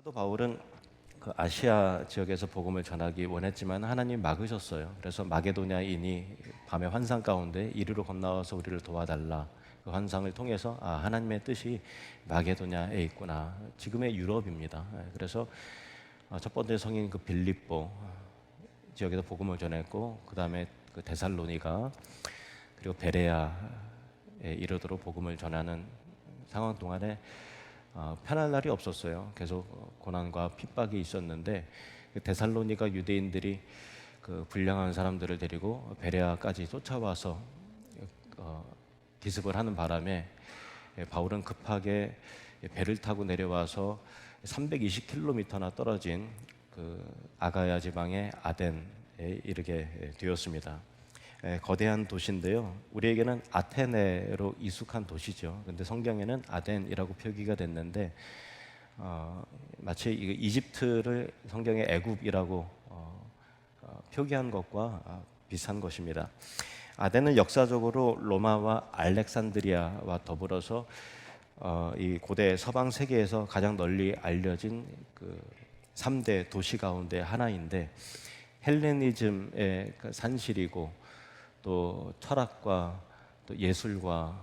사도 바울은 그 아시아 지역에서 복음을 전하기 원했지만 하나님 막으셨어요. 그래서 마게도냐인이 밤의 환상 가운데 이리로 건너와서 우리를 도와달라. 그 환상을 통해서 하나님의 뜻이 마게도냐에 있구나. 지금의 유럽입니다. 그래서 첫 번째 성인 그 빌립보 지역에서 복음을 전했고, 그 다음에 그 데살로니가, 그리고 베레아에 이르도록 복음을 전하는 상황 동안에 편할 날이 없었어요. 계속 고난과 핍박이 있었는데, 그 데살로니가 유대인들이 그 불량한 사람들을 데리고 베레아까지 쫓아와서 기습을 하는 바람에 바울은 급하게 배를 타고 내려와서 320km나 떨어진 그 아가야 지방의 아덴에 이르게 되었습니다. 거대한 도시인데요. 우리에게는 아테네로 익숙한 도시죠. 근데 성경에는 아덴이라고 표기가 됐는데 마치 이집트를 성경에 애굽이라고 표기한 것과 비슷한 것입니다. 아덴은 역사적으로 로마와 알렉산드리아와 더불어서 이 고대 서방 세계에서 가장 널리 알려진 그 3대 도시 가운데 하나인데, 헬레니즘의 산실이고 또 철학과 또 예술과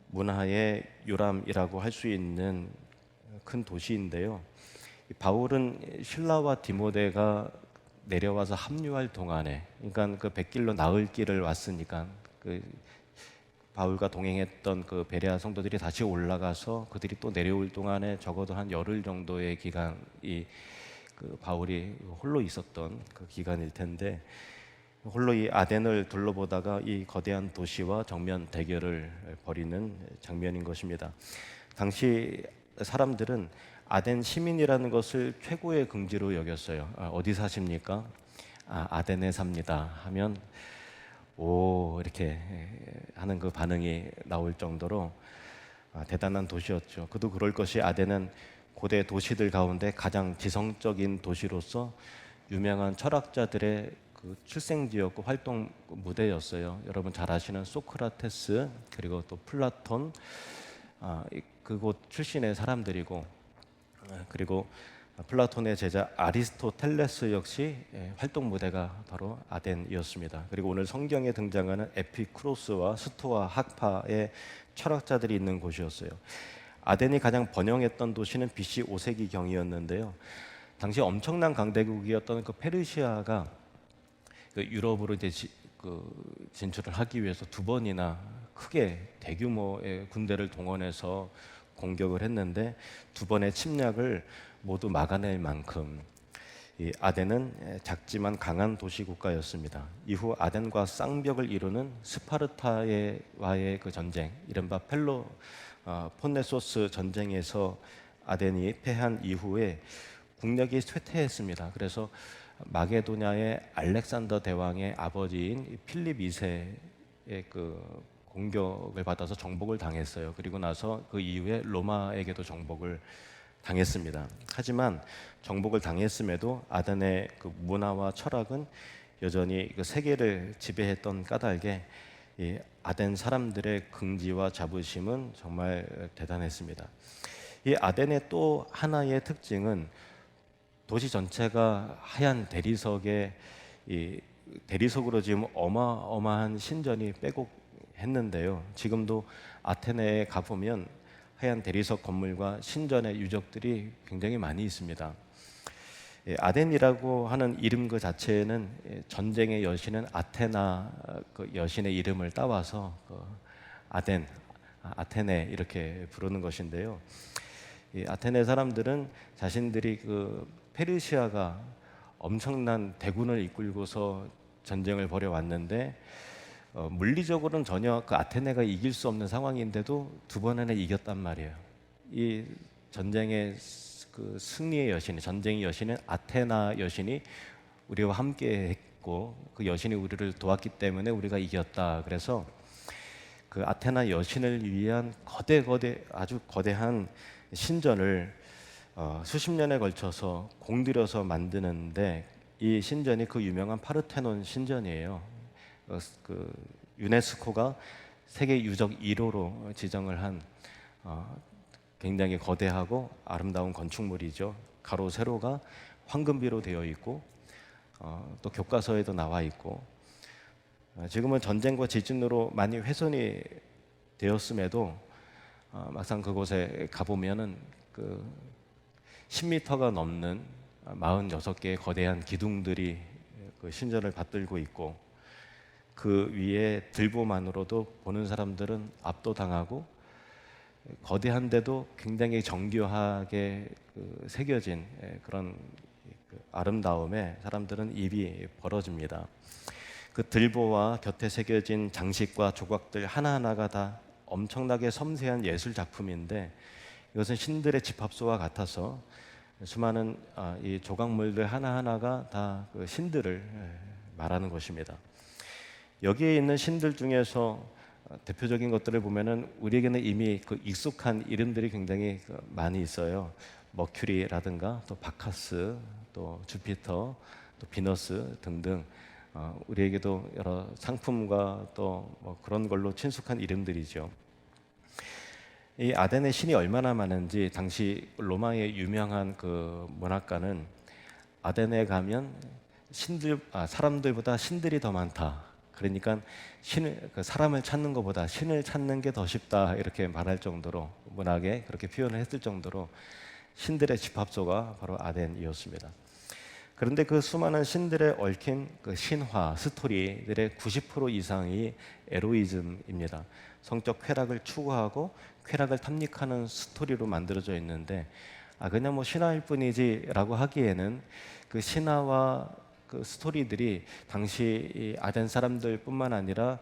문화의 요람이라고 할 수 있는 큰 도시인데요. 바울은 실라와 디모데가 내려와서 합류할 동안에, 그러니까 그 백길로 나을 길을 왔으니까 그 바울과 동행했던 그 베레아 성도들이 다시 올라가서 그들이 또 내려올 동안에 적어도 한 열흘 정도의 기간이 그 바울이 홀로 있었던 그 기간일 텐데, 홀로 이 아덴을 둘러보다가 이 거대한 도시와 정면 대결을 벌이는 장면인 것입니다. 당시 사람들은 아덴 시민이라는 것을 최고의 긍지로 여겼어요. 어디 사십니까? 아덴에 삽니다 하면 오 이렇게 하는 그 반응이 나올 정도로 대단한 도시였죠. 그도 그럴 것이, 아덴은 고대 도시들 가운데 가장 지성적인 도시로서 유명한 철학자들의 그 출생지였고 활동 무대였어요. 여러분 잘 아시는 소크라테스, 그리고 또 플라톤, 그곳 출신의 사람들이고, 그리고 플라톤의 제자 아리스토텔레스 역시 활동 무대가 바로 아덴이었습니다. 그리고 오늘 성경에 등장하는 에피쿠로스와 스토아 학파의 철학자들이 있는 곳이었어요. 아덴이 가장 번영했던 도시는 BC 5세기경이었는데요. 당시 엄청난 강대국이었던 그 페르시아가 그 유럽으로 이제 진출을 하기 위해서 두 번이나 크게 대규모의 군대를 동원해서 공격을 했는데, 두 번의 침략을 모두 막아낼 만큼 이 아덴은 작지만 강한 도시 국가였습니다. 이후 아덴과 쌍벽을 이루는 스파르타와의 그 전쟁, 이른바 펠로폰네소스 전쟁에서 아덴이 패한 이후에 국력이 쇠퇴했습니다. 그래서 마게도냐의 알렉산더 대왕의 아버지인 필립 2세의 그 공격을 받아서 정복을 당했어요. 그리고 나서 그 이후에 로마에게도 정복을 당했습니다. 하지만 정복을 당했음에도 아덴의 그 문화와 철학은 여전히 그 세계를 지배했던 까닭에 이 아덴 사람들의 긍지와 자부심은 정말 대단했습니다. 이 아덴의 또 하나의 특징은 도시 전체가 하얀 대리석에, 이 대리석으로 지금 어마어마한 신전이 빼곡했는데요. 지금도 아테네에 가보면 하얀 대리석 건물과 신전의 유적들이 굉장히 많이 있습니다. 아덴이라고 하는 이름 그 자체는 전쟁의 여신은 아테나 그 여신의 이름을 따와서 아덴, 아테네 이렇게 부르는 것인데요. 이 아테네 사람들은 자신들이 그 페르시아가 엄청난 대군을 이끌고서 전쟁을 벌여왔는데 물리적으로는 전혀 그 아테네가 이길 수 없는 상황인데도 두 번이나 이겼단 말이에요. 이 전쟁의 그 승리의 여신, 전쟁의 여신은 아테나 여신이 우리와 함께 했고, 그 여신이 우리를 도왔기 때문에 우리가 이겼다. 그래서 그 아테나 여신을 위한 아주 거대한 신전을 수십 년에 걸쳐서 공들여서 만드는데, 이 신전이 그 유명한 파르테논 신전이에요. 그 유네스코가 세계 유적 1호로 지정을 한 굉장히 거대하고 아름다운 건축물이죠. 가로 세로가 황금비로 되어 있고 또 교과서에도 나와 있고 지금은 전쟁과 지진으로 많이 훼손이 되었음에도 막상 그곳에 가보면은 그 10m가 넘는 46개의 거대한 기둥들이 그 신전을 받들고 있고 그 위에 들보만으로도 보는 사람들은 압도당하고 거대한데도 굉장히 정교하게 그 새겨진 그런 그 아름다움에 사람들은 입이 벌어집니다. 그 들보와 곁에 새겨진 장식과 조각들 하나하나가 다 엄청나게 섬세한 예술 작품인데 이것은 신들의 집합소와 같아서 수많은 이 조각물들 하나하나가 다 그 신들을 말하는 것입니다. 여기에 있는 신들 중에서 대표적인 것들을 보면은 우리에게는 이미 그 익숙한 이름들이 굉장히 많이 있어요. 머큐리라든가 또 바카스, 또 주피터, 또 비너스 등등 우리에게도 여러 상품과 또 뭐 그런 걸로 친숙한 이름들이죠. 이 아덴의 신이 얼마나 많은지 당시 로마의 유명한 그 문학가는 아덴에 가면 사람들보다 신들이 더 많다. 그러니까 그 사람을 찾는 것보다 신을 찾는 게 더 쉽다 이렇게 말할 정도로 문학에 그렇게 표현을 했을 정도로 신들의 집합소가 바로 아덴이었습니다. 그런데 그 수많은 신들에 얽힌 그 신화 스토리들의 90% 이상이 에로이즘입니다. 성적 쾌락을 추구하고 쾌락을 탐닉하는 스토리로 만들어져 있는데 그냥 뭐 신화일 뿐이지라고 하기에는 그 신화와 그 스토리들이 당시 이 아덴 사람들뿐만 아니라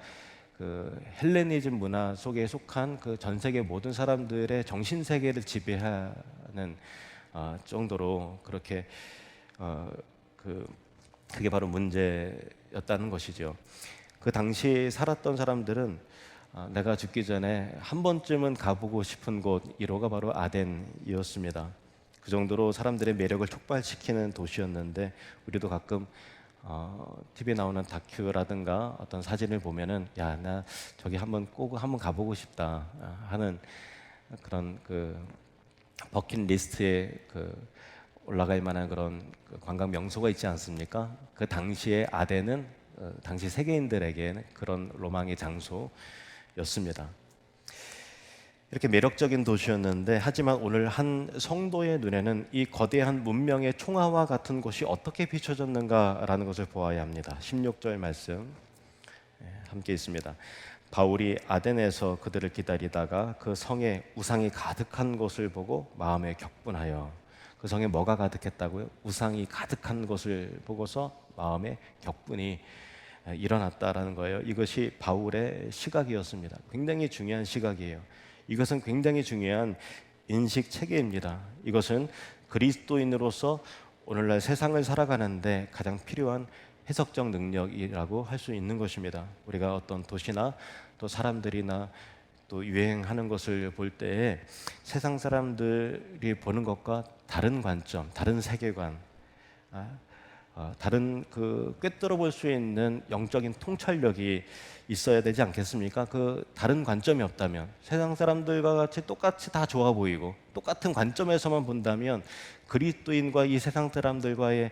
그 헬레니즘 문화 속에 속한 그 전 세계 모든 사람들의 정신 세계를 지배하는 정도로 그렇게 그게 바로 문제였다는 것이죠. 그 당시 살았던 사람들은 내가 죽기 전에 한 번쯤은 가보고 싶은 곳 1호가 바로 아덴이었습니다. 그 정도로 사람들의 매력을 촉발시키는 도시였는데 우리도 가끔 TV에 나오는 다큐라든가 어떤 사진을 보면은 야, 나 저기 꼭 한번 가보고 싶다 하는 그런 그 버킷리스트에 올라갈 만한 그런 관광 명소가 있지 않습니까? 그 당시에 아덴은 당시 세계인들에게는 그런 로망의 장소였습니다. 이렇게 매력적인 도시였는데 하지만 오늘 한 성도의 눈에는 이 거대한 문명의 총화와 같은 곳이 어떻게 비춰졌는가라는 것을 보아야 합니다. 16절 말씀 함께 있습니다. 바울이 아덴에서 그들을 기다리다가 그 성에 우상이 가득한 것을 보고 마음에 격분하여 그 성에 뭐가 가득했다고요? 우상이 가득한 것을 보고서 마음에 격분이 일어났다라는 거예요. 이것이 바울의 시각이었습니다. 굉장히 중요한 시각이에요. 이것은 굉장히 중요한 인식 체계입니다. 이것은 그리스도인으로서 오늘날 세상을 살아가는데 가장 필요한 해석적 능력이라고 할 수 있는 것입니다. 우리가 어떤 도시나 또 사람들이나 또 유행하는 것을 볼 때에 세상 사람들이 보는 것과 다른 관점, 다른 세계관, 다른 꿰뚫어 볼 수 있는 영적인 통찰력이 있어야 되지 않겠습니까? 그 다른 관점이 없다면 세상 사람들과 같이 똑같이 다 좋아 보이고 똑같은 관점에서만 본다면 그리스도인과 이 세상 사람들과의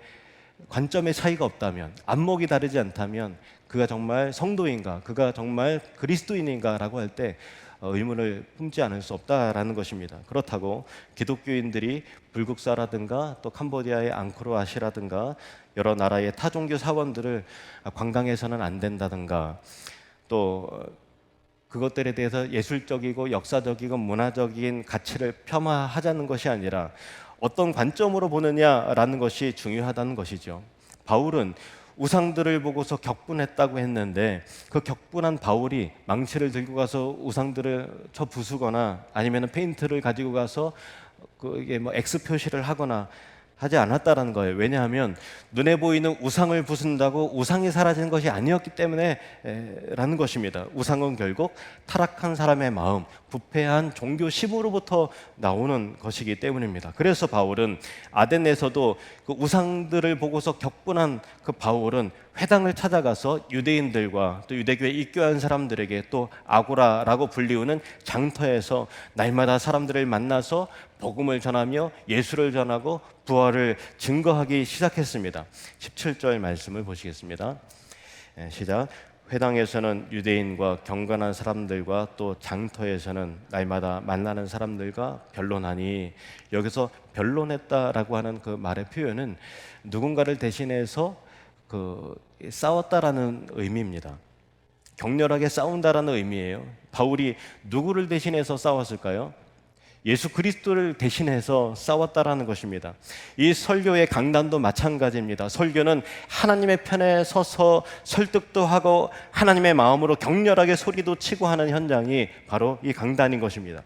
관점의 차이가 없다면 안목이 다르지 않다면 그가 정말 성도인가, 그가 정말 그리스도인인가라고 할 때 의문을 품지 않을 수 없다라는 것입니다. 그렇다고 기독교인들이 불국사라든가 또 캄보디아의 앙코르와시라든가 여러 나라의 타종교 사원들을 관광해서는 안 된다든가 또 그것들에 대해서 예술적이고 역사적이고 문화적인 가치를 폄하하자는 것이 아니라 어떤 관점으로 보느냐라는 것이 중요하다는 것이죠. 바울은 우상들을 보고서 격분했다고 했는데 그 격분한 바울이 망치를 들고 가서 우상들을 쳐 부수거나 아니면 페인트를 가지고 가서 이게 뭐 X 표시를 하거나 하지 않았다라는 거예요. 왜냐하면 눈에 보이는 우상을 부순다고 우상이 사라지는 것이 아니었기 때문에 라는 것입니다. 우상은 결국 타락한 사람의 마음, 부패한 종교 심으로부터 나오는 것이기 때문입니다. 그래서 바울은 아덴에서도 그 우상들을 보고서 격분한 그 바울은 회당을 찾아가서 유대인들과 또 유대교에 입교한 사람들에게 또 아고라라고 불리우는 장터에서 날마다 사람들을 만나서 복음을 전하며 예수를 전하고 부활을 증거하기 시작했습니다. 17절 말씀을 보시겠습니다. 시작. 회당에서는 유대인과 경건한 사람들과 또 장터에서는 날마다 만나는 사람들과 변론하니, 여기서 변론했다라고 하는 그 말의 표현은 누군가를 대신해서 싸웠다라는 의미입니다. 격렬하게 싸운다라는 의미예요. 바울이 누구를 대신해서 싸웠을까요? 예수 그리스도를 대신해서 싸웠다라는 것입니다. 이 설교의 강단도 마찬가지입니다. 설교는 하나님의 편에 서서 설득도 하고 하나님의 마음으로 격렬하게 소리도 치고 하는 현장이 바로 이 강단인 것입니다.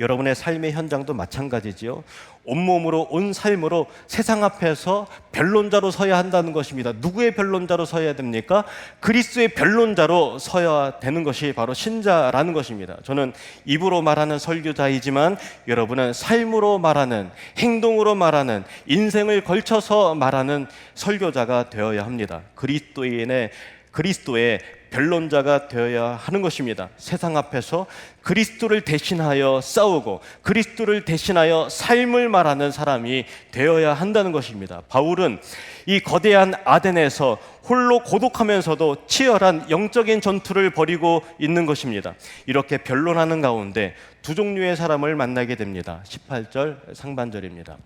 여러분의 삶의 현장도 마찬가지지요. 온몸으로, 온 삶으로 세상 앞에서 변론자로 서야 한다는 것입니다. 누구의 변론자로 서야 됩니까? 그리스도의 변론자로 서야 되는 것이 바로 신자라는 것입니다. 저는 입으로 말하는 설교자이지만 여러분은 삶으로 말하는, 행동으로 말하는, 인생을 걸쳐서 말하는 설교자가 되어야 합니다. 그리스도의 변론자가 되어야 하는 것입니다. 세상 앞에서 그리스도를 대신하여 싸우고 그리스도를 대신하여 삶을 말하는 사람이 되어야 한다는 것입니다. 바울은 이 거대한 아덴에서 홀로 고독하면서도 치열한 영적인 전투를 벌이고 있는 것입니다. 이렇게 변론하는 가운데 두 종류의 사람을 만나게 됩니다. 18절 상반절입니다.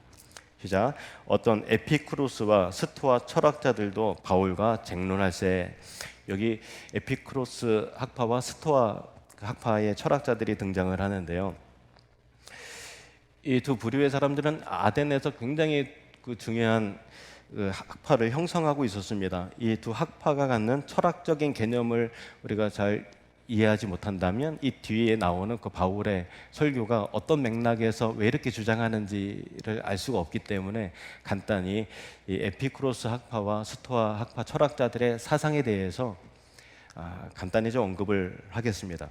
시작. 어떤 에피쿠로스와 스토아 철학자들도 바울과 쟁론할세. 여기 에피쿠로스 학파와 스토아 학파의 철학자들이 등장을 하는데요. 이 두 부류의 사람들은 아덴에서 굉장히 중요한 학파를 형성하고 있었습니다. 이 두 학파가 갖는 철학적인 개념을 우리가 잘 이해하지 못한다면 이 뒤에 나오는 그 바울의 설교가 어떤 맥락에서 왜 이렇게 주장하는지를 알 수가 없기 때문에 간단히 이 에피쿠로스 학파와 스토아 학파 철학자들의 사상에 대해서 간단히 좀 언급을 하겠습니다.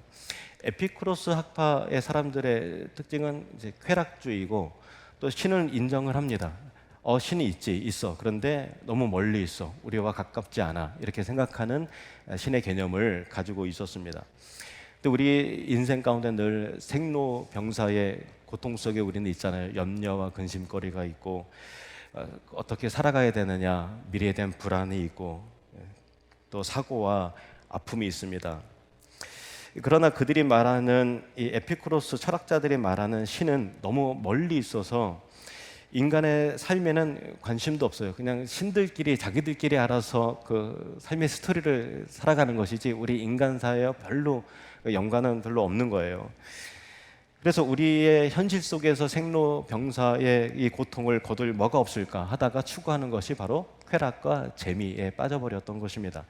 에피쿠로스 학파의 사람들의 특징은 이제 쾌락주의고 또 신을 인정을 합니다. 신이 있어. 그런데 너무 멀리 있어. 우리와 가깝지 않아. 이렇게 생각하는 신의 개념을 가지고 있었습니다. 또 우리 인생 가운데 늘 생로병사의 고통 속에 우리는 있잖아요. 염려와 근심거리가 있고 어떻게 살아가야 되느냐, 미래에 대한 불안이 있고 또 사고와 아픔이 있습니다. 그러나 그들이 말하는 이 에피쿠로스 철학자들이 말하는 신은 너무 멀리 있어서 인간의 삶에는 관심도 없어요. 그냥 신들끼리 자기들끼리 알아서 그 삶의 스토리를 살아가는 것이지 우리 인간사에 별로 연관은 별로 없는 거예요. 그래서 우리의 현실 속에서 생로병사의 이 고통을 거둘 뭐가 없을까 하다가 추구하는 것이 바로 쾌락과 재미에 빠져버렸던 것입니다.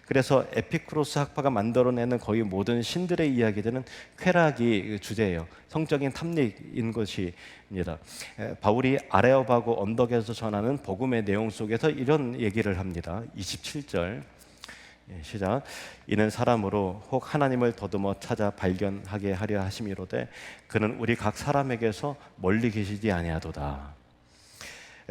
그래서 에피쿠로스 학파가 만들어내는 거의 모든 신들의 이야기들은 쾌락이 주제예요. 성적인 탐닉인 것입니다. 바울이 아레오바고 언덕에서 전하는 복음의 내용 속에서 이런 얘기를 합니다. 27절 시작. 이는 사람으로 혹 하나님을 더듬어 찾아 발견하게 하려 하심이로되 그는 우리 각 사람에게서 멀리 계시지 아니하도다.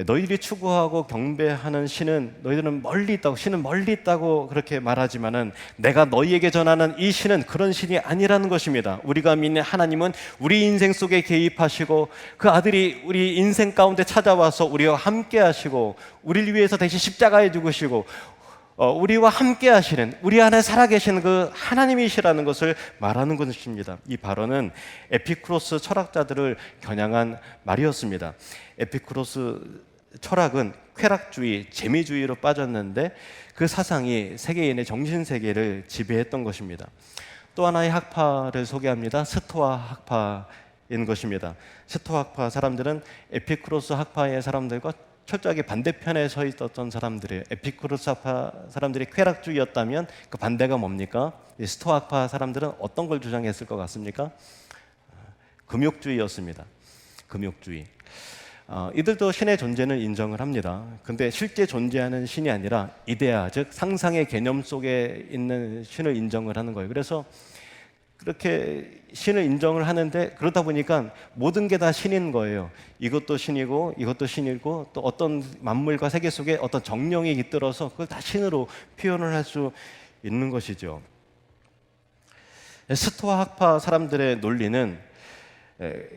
너희들이 추구하고 경배하는 신은 너희들은 멀리 있다고, 신은 멀리 있다고 그렇게 말하지만은 내가 너희에게 전하는 이 신은 그런 신이 아니라는 것입니다. 우리가 믿는 하나님은 우리 인생 속에 개입하시고 그 아들이 우리 인생 가운데 찾아와서 우리와 함께 하시고 우리를 위해서 대신 십자가에 죽으시고 우리와 함께 하시는, 우리 안에 살아계시는 그 하나님이시라는 것을 말하는 것입니다. 이 발언은 에피쿠로스 철학자들을 겨냥한 말이었습니다. 에피쿠로스 철학은 쾌락주의, 재미주의로 빠졌는데 그 사상이 세계인의 정신세계를 지배했던 것입니다. 또 하나의 학파를 소개합니다. 스토아 학파인 것입니다. 스토아 학파 사람들은 에피쿠로스 학파의 사람들과 철저하게 반대편에 서 있었던 사람들이에요. 에피쿠로스 학파 사람들이 쾌락주의였다면 그 반대가 뭡니까? 스토아 학파 사람들은 어떤 걸 주장했을 것 같습니까? 금욕주의였습니다. 금욕주의. 이들도 신의 존재는 인정을 합니다. 근데 실제 존재하는 신이 아니라 이데아, 즉 상상의 개념 속에 있는 신을 인정을 하는 거예요. 그래서 그렇게 신을 인정을 하는데, 그러다 보니까 모든 게 다 신인 거예요. 이것도 신이고 이것도 신이고, 또 어떤 만물과 세계 속에 어떤 정령이 깃들어서 그걸 다 신으로 표현을 할 수 있는 것이죠. 스토아 학파 사람들의 논리는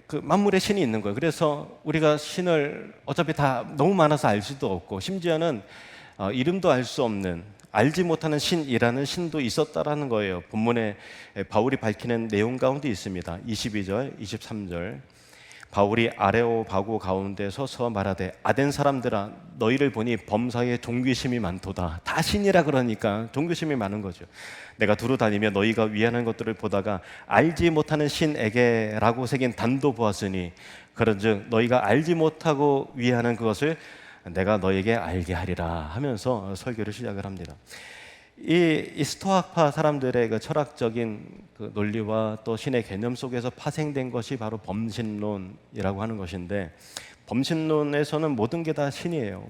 그 만물의 신이 있는 거예요. 그래서 우리가 신을 어차피 다 너무 많아서 알 수도 없고, 심지어는 이름도 알 수 없는, 알지 못하는 신이라는 신도 있었다라는 거예요. 본문에 바울이 밝히는 내용 가운데 있습니다. 22절, 23절. 바울이 아레오바고 가운데 서서 말하되, 아덴 사람들아, 너희를 보니 범사에 종교심이 많도다. 다 신이라 그러니까 종교심이 많은 거죠. 내가 두루 다니며 너희가 위하는 것들을 보다가 알지 못하는 신에게라고 새긴 단도 보았으니, 그런즉 너희가 알지 못하고 위하는 그것을 내가 너에게 알게 하리라 하면서 설교를 시작을 합니다. 이 스토아파 사람들의 그 철학적인 그 논리와 또 신의 개념 속에서 파생된 것이 바로 범신론이라고 하는 것인데, 범신론에서는 모든 게 다 신이에요.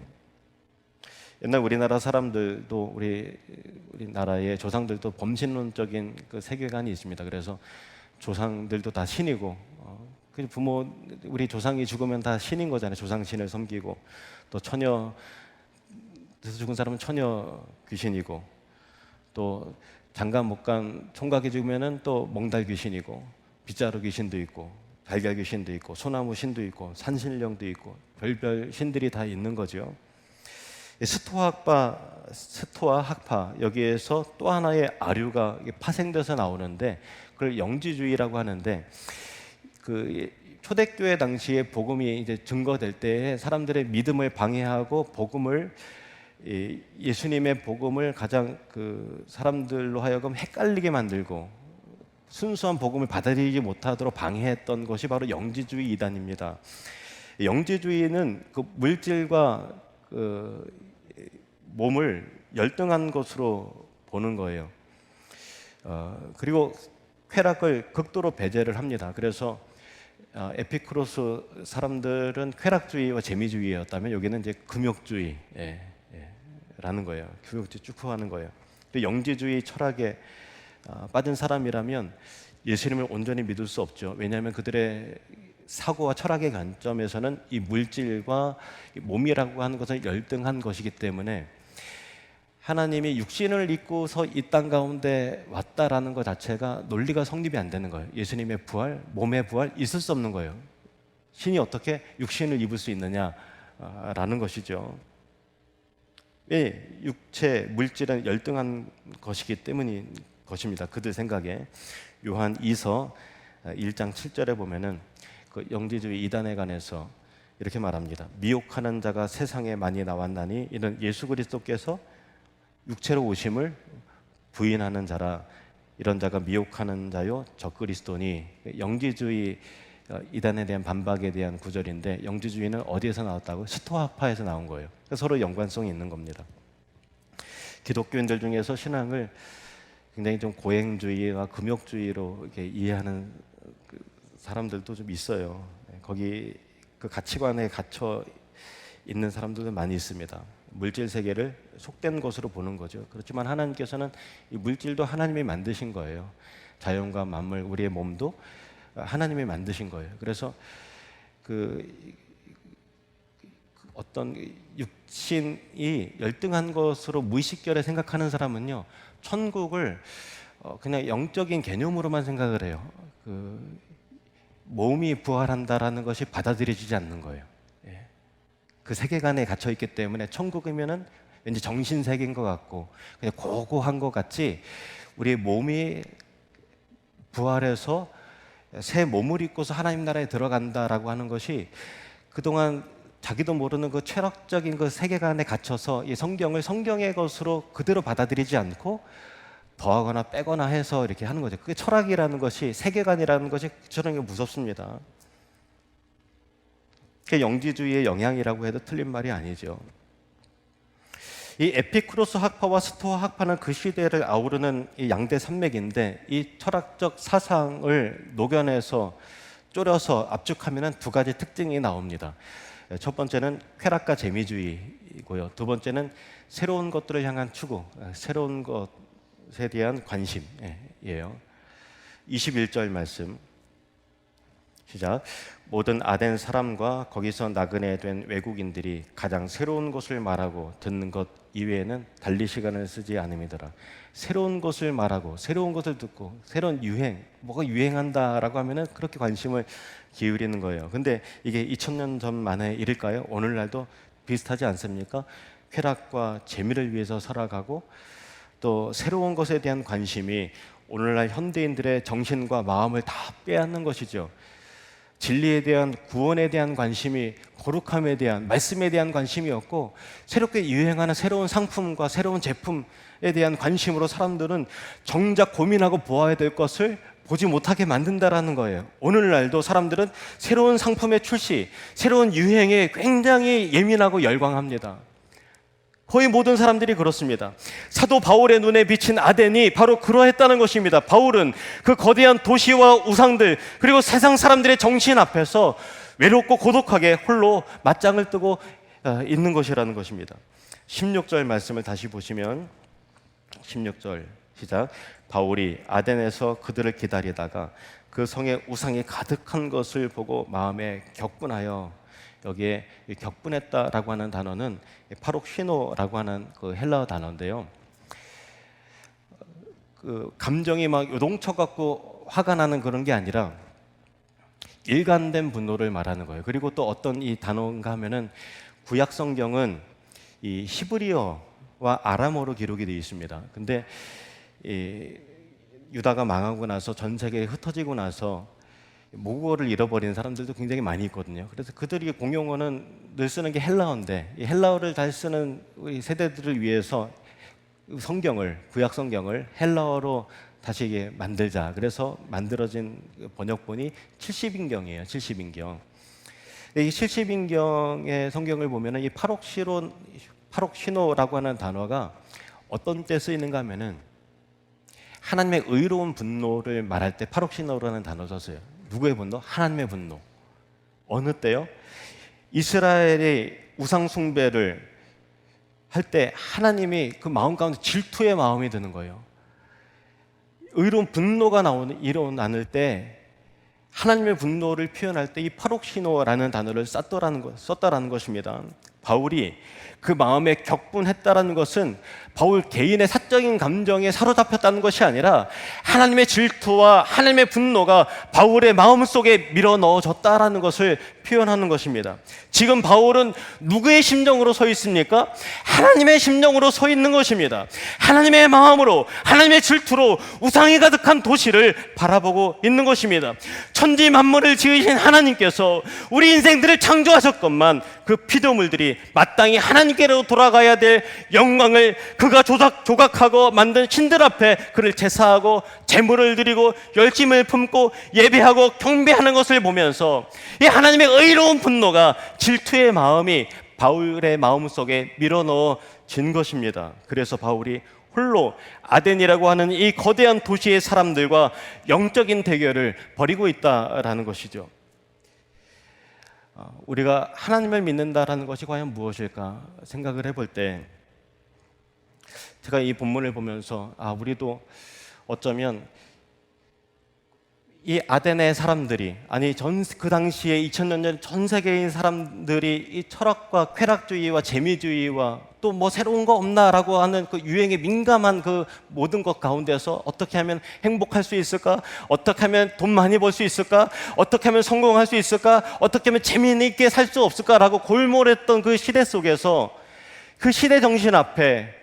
옛날 우리나라 사람들도, 우리나라의 조상들도 범신론적인 그 세계관이 있습니다. 그래서 조상들도 다 신이고, 우리 조상이 죽으면 다 신인 거잖아요. 조상신을 섬기고, 또 처녀에서 죽은 사람은 처녀 귀신이고, 또 장가 못 간 총각이 죽으면은 또 몽달 귀신이고, 빗자루 귀신도 있고, 달걀 귀신도 있고, 소나무 신도 있고, 산신령도 있고, 별별 신들이 다 있는 거죠. 스토아 학파, 여기에서 또 하나의 아류가 파생돼서 나오는데, 그걸 영지주의라고 하는데, 그 초대교회 당시에 복음이 이제 증거될 때에 사람들의 믿음을 방해하고, 예수님의 복음을 가장 그 사람들로 하여금 헷갈리게 만들고 순수한 복음을 받아들이지 못하도록 방해했던 것이 바로 영지주의 이단입니다. 영지주의는 그 물질과 그 몸을 열등한 것으로 보는 거예요. 그리고 쾌락을 극도로 배제를 합니다. 그래서 에피쿠로스 사람들은 쾌락주의와 재미주의였다면, 여기는 이제 금욕주의 라는 거예요. 금욕주의 축구하는 거예요. 영지주의 철학에 빠진 사람이라면 예수님을 온전히 믿을 수 없죠. 왜냐하면 그들의 사고와 철학의 관점에서는 이 물질과 몸이라고 하는 것을 열등한 것이기 때문에, 하나님이 육신을 입고서 이 땅 가운데 왔다라는 것 자체가 논리가 성립이 안 되는 거예요. 예수님의 부활, 몸의 부활, 있을 수 없는 거예요. 신이 어떻게 육신을 입을 수 있느냐라는 것이죠. 왜? 육체, 물질은 열등한 것이기 때문인 것입니다. 그들 생각에. 요한 2서 1장 7절에 보면은 그 영지주의 이단에 관해서 이렇게 말합니다. 미혹하는 자가 세상에 많이 나왔나니 이는 예수 그리스도께서 육체로 오심을 부인하는 자라. 이런 자가 미혹하는 자요 적그리스도니. 영지주의 이단에 대한 반박에 대한 구절인데, 영지주의는 어디에서 나왔다고? 스토아파에서 나온 거예요. 서로 연관성이 있는 겁니다. 기독교인들 중에서 신앙을 굉장히 좀 고행주의와 금욕주의로 이렇게 이해하는 그 사람들도 좀 있어요. 거기 그 가치관에 갇혀 있는 사람들도 많이 있습니다. 물질 세계를 속된 것으로 보는 거죠. 그렇지만 하나님께서는 이 물질도 하나님이 만드신 거예요. 자연과 만물, 우리의 몸도 하나님이 만드신 거예요. 그래서 어떤 육신이 열등한 것으로 무의식결에 생각하는 사람은요, 천국을 그냥 영적인 개념으로만 생각을 해요. 몸이 부활한다라는 것이 받아들여지지 않는 거예요. 그 세계관에 갇혀 있기 때문에 천국이면은 왠지 정신 세계인 것 같고 그냥 고고한 것 같지, 우리의 몸이 부활해서 새 몸을 입고서 하나님 나라에 들어간다라고 하는 것이, 그동안 자기도 모르는 그 철학적인 그 세계관에 갇혀서 이 성경을 성경의 것으로 그대로 받아들이지 않고 더하거나 빼거나 해서 이렇게 하는 거죠. 그게 철학이라는 것이, 세계관이라는 것이 저는 무섭습니다. 그게 영지주의의 영향이라고 해도 틀린 말이 아니죠. 이 에피쿠로스 학파와 스토아 학파는 그 시대를 아우르는 이 양대 산맥인데, 이 철학적 사상을 녹여내서 졸여서 압축하면 두 가지 특징이 나옵니다. 첫 번째는 쾌락과 재미주의이고요. 두 번째는 새로운 것들을 향한 추구, 새로운 것에 대한 관심이에요. 21절 말씀 시작. 모든 아덴 사람과 거기서 나그네 된 외국인들이 가장 새로운 것을 말하고 듣는 것 이외에는 달리 시간을 쓰지 않음이더라. 새로운 것을 말하고 새로운 것을 듣고 새로운 유행, 뭐가 유행한다라고 하면은 그렇게 관심을 기울이는 거예요. 근데 이게 2000년 전 만의 일일까요? 오늘날도 비슷하지 않습니까? 쾌락과 재미를 위해서 살아가고 또 새로운 것에 대한 관심이 오늘날 현대인들의 정신과 마음을 다 빼앗는 것이죠. 진리에 대한, 구원에 대한 관심이 거룩함에 대한, 말씀에 대한 관심이 없고 새롭게 유행하는 새로운 상품과 새로운 제품에 대한 관심으로 사람들은 정작 고민하고 보아야 될 것을 보지 못하게 만든다라는 거예요. 오늘날도 사람들은 새로운 상품의 출시, 새로운 유행에 굉장히 예민하고 열광합니다. 거의 모든 사람들이 그렇습니다. 사도 바울의 눈에 비친 아덴이 바로 그러했다는 것입니다. 바울은 그 거대한 도시와 우상들 그리고 세상 사람들의 정신 앞에서 외롭고 고독하게 홀로 맞짱을 뜨고 있는 것이라는 것입니다. 16절 말씀을 다시 보시면 16절 시작. 바울이 아덴에서 그들을 기다리다가 그 성에 우상이 가득한 것을 보고 마음에 격분하여, 여기에 격분했다라고 하는 단어는 파록시노라고 하는 그 헬라어 단어인데요. 그 감정이 막 요동쳐 갖고 화가 나는 그런 게 아니라 일관된 분노를 말하는 거예요. 그리고 또 어떤 이 단어인가 하면은 구약 성경은 이 히브리어와 아람어로 기록이 되어 있습니다. 근데 이 유다가 망하고 나서 전 세계에 흩어지고 나서 모국어를 잃어버린 사람들도 굉장히 많이 있거든요. 그래서 그들이 공용어는 늘 쓰는 게 헬라어인데 이 헬라어를 잘 쓰는 우리 세대들을 위해서 성경을, 구약 성경을 헬라어로 다시 이게 만들자. 그래서 만들어진 번역본이 70인경이에요. 70인경. 이 70인경의 성경을 보면은 이 파록시노라고 하는 단어가 어떤 때 쓰이는가 하면은 하나님의 의로운 분노를 말할 때 파록시노라는 단어 썼어요. 누구의 분노? 하나님의 분노. 어느 때요? 이스라엘의 우상 숭배를 할 때 하나님이 그 마음 가운데 질투의 마음이 드는 거예요. 의로운 분노가 일어나는 때 하나님의 분노를 표현할 때 이 파록시노라는 단어를 썼다라는 것입니다. 바울이 그 마음에 격분했다라는 것은 바울 개인의 사적인 감정에 사로잡혔다는 것이 아니라 하나님의 질투와 하나님의 분노가 바울의 마음속에 밀어 넣어졌다라는 것을 표현하는 것입니다. 지금 바울은 누구의 심정으로 서 있습니까? 하나님의 심정으로 서 있는 것입니다. 하나님의 마음으로, 하나님의 질투로 우상이 가득한 도시를 바라보고 있는 것입니다. 천지 만물을 지으신 하나님께서 우리 인생들을 창조하셨건만 그 피조물들이 마땅히 하나님께로 돌아가야 될 영광을 그가 조각하고 만든 신들 앞에 그를 제사하고 제물을 드리고 열심을 품고 예배하고 경배하는 것을 보면서 이 하나님의 의로운 분노가 질투의 마음이 바울의 마음속에 밀어넣어진 것입니다. 그래서 바울이 홀로 아덴이라고 하는 이 거대한 도시의 사람들과 영적인 대결을 벌이고 있다라는 것이죠. 우리가 하나님을 믿는다라는 것이 과연 무엇일까 생각을 해볼 때 제가 이 본문을 보면서 우리도 어쩌면 이 아덴의 사람들이, 아니 그 당시에 2000년 전 전 세계의 사람들이 이 철학과 쾌락주의와 재미주의와 또 뭐 새로운 거 없나라고 하는 그 유행에 민감한 그 모든 것 가운데서 어떻게 하면 행복할 수 있을까? 어떻게 하면 돈 많이 벌 수 있을까? 어떻게 하면 성공할 수 있을까? 어떻게 하면 재미있게 살 수 없을까라고 골몰했던 그 시대 속에서 그 시대 정신 앞에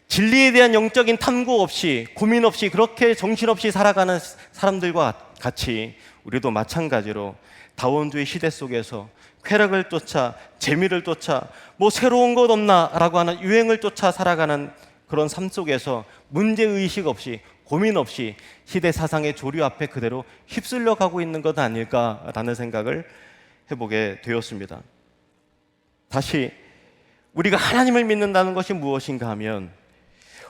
진리에 대한 영적인 탐구 없이, 고민 없이 그렇게 정신없이 살아가는 사람들과 같이 우리도 마찬가지로 다원주의 시대 속에서 쾌락을 쫓아, 재미를 쫓아, 뭐 새로운 것 없나라고 하는 유행을 쫓아 살아가는 그런 삶 속에서 문제의식 없이, 고민 없이 시대 사상의 조류 앞에 그대로 휩쓸려 가고 있는 것 아닐까라는 생각을 해보게 되었습니다. 다시 우리가 하나님을 믿는다는 것이 무엇인가 하면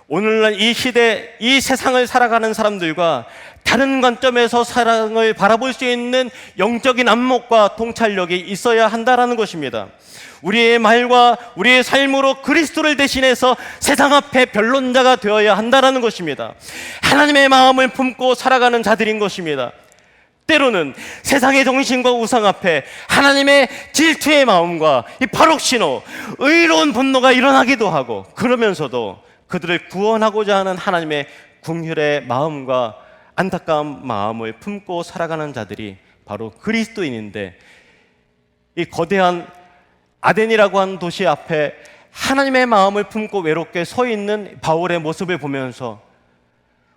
오늘날 이 시대, 이 세상을 살아가는 사람들과 다른 관점에서 사랑을 바라볼 수 있는 영적인 안목과 통찰력이 있어야 한다라는 것입니다. 우리의 말과 우리의 삶으로 그리스도를 대신해서 세상 앞에 변론자가 되어야 한다라는 것입니다. 하나님의 마음을 품고 살아가는 자들인 것입니다. 때로는 세상의 정신과 우상 앞에 하나님의 질투의 마음과 이 파록신호, 의로운 분노가 일어나기도 하고, 그러면서도 그들을 구원하고자 하는 하나님의 긍휼의 마음과 안타까운 마음을 품고 살아가는 자들이 바로 그리스도인인데, 이 거대한 아덴이라고 하는 도시 앞에 하나님의 마음을 품고 외롭게 서 있는 바울의 모습을 보면서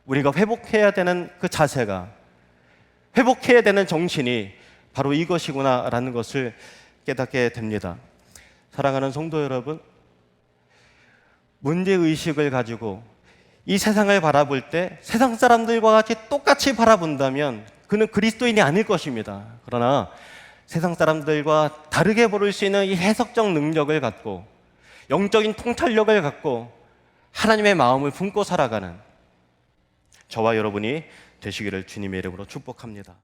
우리가 회복해야 되는 그 자세가, 회복해야 되는 정신이 바로 이것이구나라는 것을 깨닫게 됩니다. 사랑하는 성도 여러분, 문제의식을 가지고 이 세상을 바라볼 때 세상 사람들과 같이 똑같이 바라본다면 그는 그리스도인이 아닐 것입니다. 그러나 세상 사람들과 다르게 보일 수 있는 이 해석적 능력을 갖고 영적인 통찰력을 갖고 하나님의 마음을 품고 살아가는 저와 여러분이 되시기를 주님의 이름으로 축복합니다.